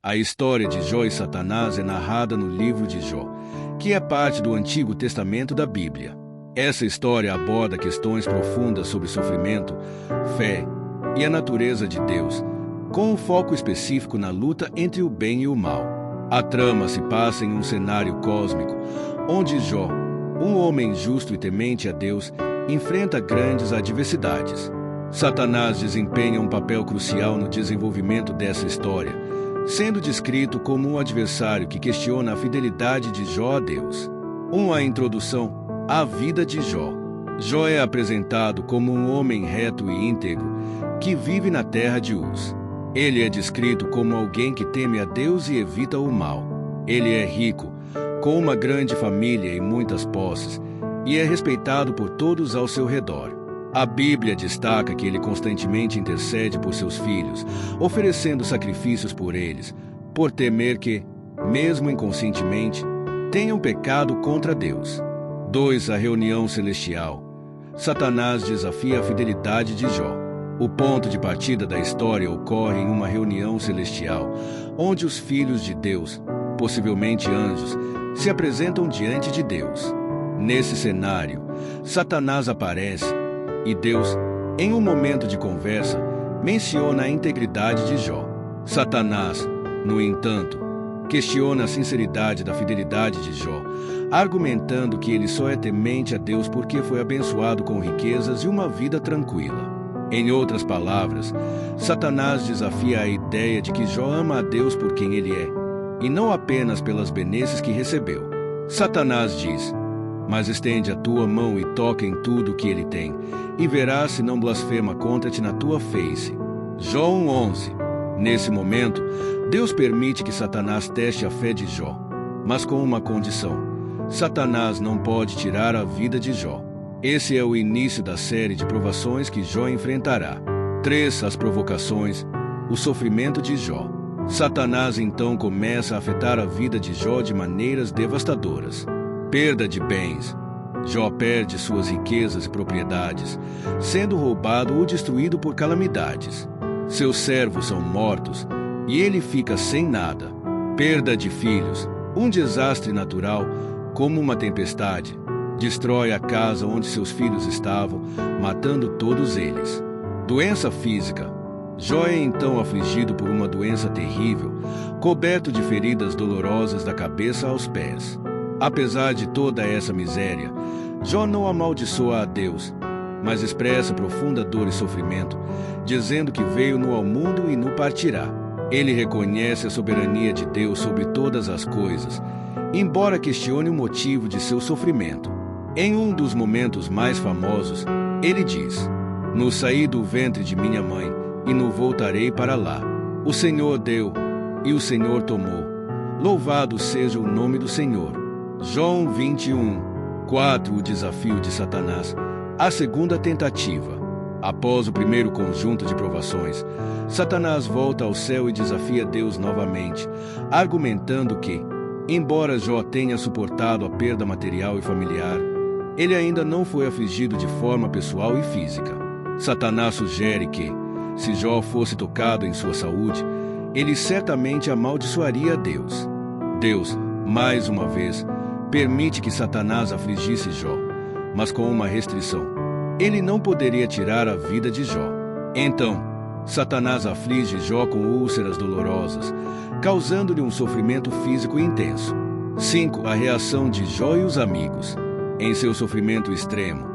A história de Jó e Satanás é narrada no livro de Jó, que é parte do Antigo Testamento da Bíblia. Essa história aborda questões profundas sobre sofrimento, fé e a natureza de Deus, com um foco específico na luta entre o bem e o mal. A trama se passa em um cenário cósmico, onde Jó, um homem justo e temente a Deus, enfrenta grandes adversidades. Satanás desempenha um papel crucial no desenvolvimento dessa história, sendo descrito como um adversário que questiona a fidelidade de Jó a Deus. Uma introdução à vida de Jó. Jó é apresentado como um homem reto e íntegro que vive na terra de Uz. Ele é descrito como alguém que teme a Deus e evita o mal. Ele é rico, com uma grande família e muitas posses, e é respeitado por todos ao seu redor. A Bíblia destaca que ele constantemente intercede por seus filhos, oferecendo sacrifícios por eles, por temer que, mesmo inconscientemente, tenham pecado contra Deus. 2. A reunião celestial. Satanás desafia a fidelidade de Jó. O ponto de partida da história ocorre em uma reunião celestial, onde os filhos de Deus, possivelmente anjos, se apresentam diante de Deus. Nesse cenário, Satanás aparece e Deus, em um momento de conversa, menciona a integridade de Jó. Satanás, no entanto, questiona a sinceridade da fidelidade de Jó, argumentando que ele só é temente a Deus porque foi abençoado com riquezas e uma vida tranquila. Em outras palavras, Satanás desafia a ideia de que Jó ama a Deus por quem ele é, e não apenas pelas benesses que recebeu. Satanás diz: mas estende a tua mão e toca em tudo o que ele tem, e verás se não blasfema contra-te na tua face. Jó 1:11. Nesse momento, Deus permite que Satanás teste a fé de Jó, mas com uma condição: Satanás não pode tirar a vida de Jó. Esse é o início da série de provações que Jó enfrentará. 3. As provocações, o sofrimento de Jó. Satanás então começa a afetar a vida de Jó de maneiras devastadoras. Perda de bens. Jó perde suas riquezas e propriedades, sendo roubado ou destruído por calamidades. Seus servos são mortos e ele fica sem nada. Perda de filhos. Um desastre natural, como uma tempestade, destrói a casa onde seus filhos estavam, matando todos eles. Doença física. Jó é então afligido por uma doença terrível, coberto de feridas dolorosas da cabeça aos pés. Apesar de toda essa miséria, Jó não amaldiçoa a Deus, mas expressa profunda dor e sofrimento, dizendo que veio ao mundo e no partirá. Ele reconhece a soberania de Deus sobre todas as coisas, embora questione o motivo de seu sofrimento. Em um dos momentos mais famosos, ele diz: no saí do ventre de minha mãe, e não voltarei para lá. O Senhor deu, e o Senhor tomou. Louvado seja o nome do Senhor. Jó 21. 4. O desafio de Satanás. A segunda tentativa. Após o primeiro conjunto de provações, Satanás volta ao céu e desafia Deus novamente, argumentando que, embora Jó tenha suportado a perda material e familiar, ele ainda não foi afligido de forma pessoal e física. Satanás sugere que, se Jó fosse tocado em sua saúde, ele certamente amaldiçoaria a Deus. Deus, mais uma vez, permite que Satanás afligisse Jó, mas com uma restrição: ele não poderia tirar a vida de Jó. Então, Satanás aflige Jó com úlceras dolorosas, causando-lhe um sofrimento físico intenso. 5. A reação de Jó e os amigos. Em seu sofrimento extremo,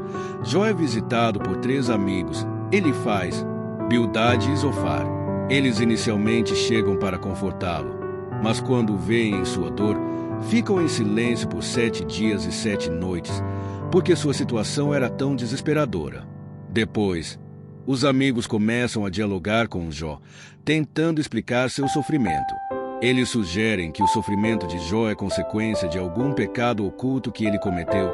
Jó é visitado por 3 amigos, Elifaz, Bildade e Zofar. Eles inicialmente chegam para confortá-lo, mas quando o veem em sua dor, ficam em silêncio por 7 dias e 7 noites, porque sua situação era tão desesperadora. Depois, os amigos começam a dialogar com Jó, tentando explicar seu sofrimento. Eles sugerem que o sofrimento de Jó é consequência de algum pecado oculto que ele cometeu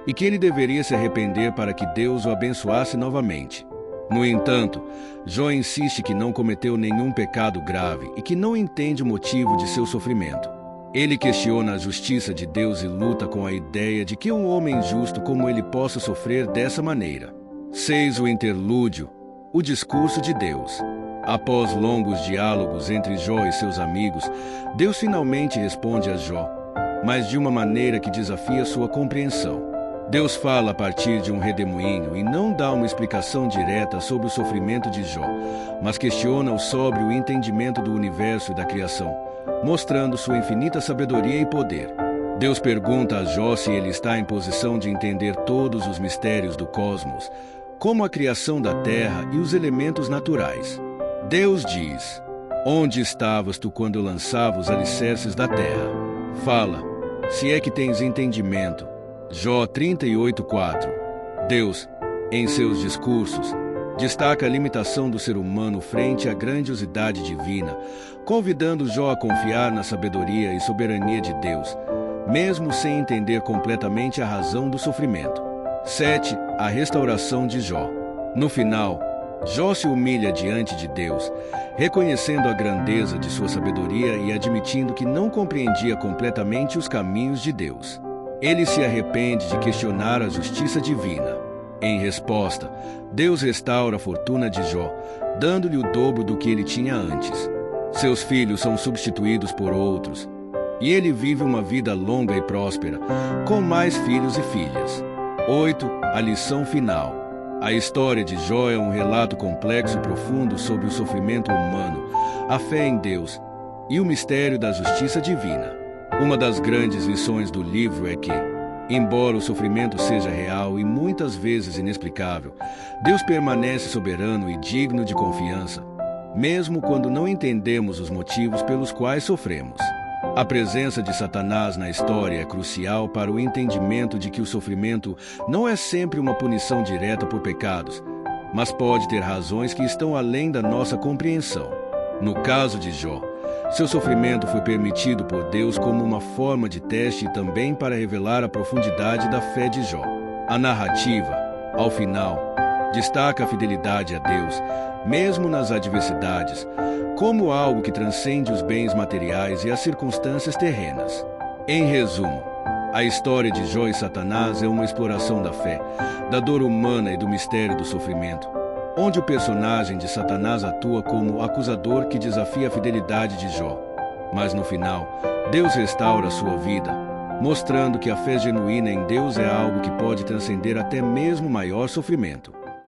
e que ele deveria se arrepender para que Deus o abençoasse novamente. No entanto, Jó insiste que não cometeu nenhum pecado grave e que não entende o motivo de seu sofrimento. Ele questiona a justiça de Deus e luta com a ideia de que um homem justo como ele possa sofrer dessa maneira. 6. O interlúdio, o discurso de Deus. Após longos diálogos entre Jó e seus amigos, Deus finalmente responde a Jó, mas de uma maneira que desafia sua compreensão. Deus fala a partir de um redemoinho e não dá uma explicação direta sobre o sofrimento de Jó, mas questiona o sóbrio entendimento do universo e da criação, mostrando sua infinita sabedoria e poder. Deus pergunta a Jó se ele está em posição de entender todos os mistérios do cosmos, como a criação da terra e os elementos naturais. Deus diz: onde estavas tu quando eu lançava os alicerces da terra? Fala, se é que tens entendimento. Jó 38:4. Deus, em seus discursos, destaca a limitação do ser humano frente à grandiosidade divina, convidando Jó a confiar na sabedoria e soberania de Deus, mesmo sem entender completamente a razão do sofrimento. 7. A restauração de Jó. No final, Jó se humilha diante de Deus, reconhecendo a grandeza de sua sabedoria e admitindo que não compreendia completamente os caminhos de Deus. Ele se arrepende de questionar a justiça divina. Em resposta, Deus restaura a fortuna de Jó, dando-lhe o dobro do que ele tinha antes. Seus filhos são substituídos por outros, e ele vive uma vida longa e próspera, com mais filhos e filhas. 8. A lição final. A história de Jó é um relato complexo e profundo sobre o sofrimento humano, a fé em Deus e o mistério da justiça divina. Uma das grandes lições do livro é que, embora o sofrimento seja real e muitas vezes inexplicável, Deus permanece soberano e digno de confiança, mesmo quando não entendemos os motivos pelos quais sofremos. A presença de Satanás na história é crucial para o entendimento de que o sofrimento não é sempre uma punição direta por pecados, mas pode ter razões que estão além da nossa compreensão. No caso de Jó, seu sofrimento foi permitido por Deus como uma forma de teste e também para revelar a profundidade da fé de Jó. A narrativa, ao final, destaca a fidelidade a Deus, mesmo nas adversidades, como algo que transcende os bens materiais e as circunstâncias terrenas. Em resumo, a história de Jó e Satanás é uma exploração da fé, da dor humana e do mistério do sofrimento, onde o personagem de Satanás atua como acusador que desafia a fidelidade de Jó. Mas no final, Deus restaura a sua vida, mostrando que a fé genuína em Deus é algo que pode transcender até mesmo o maior sofrimento.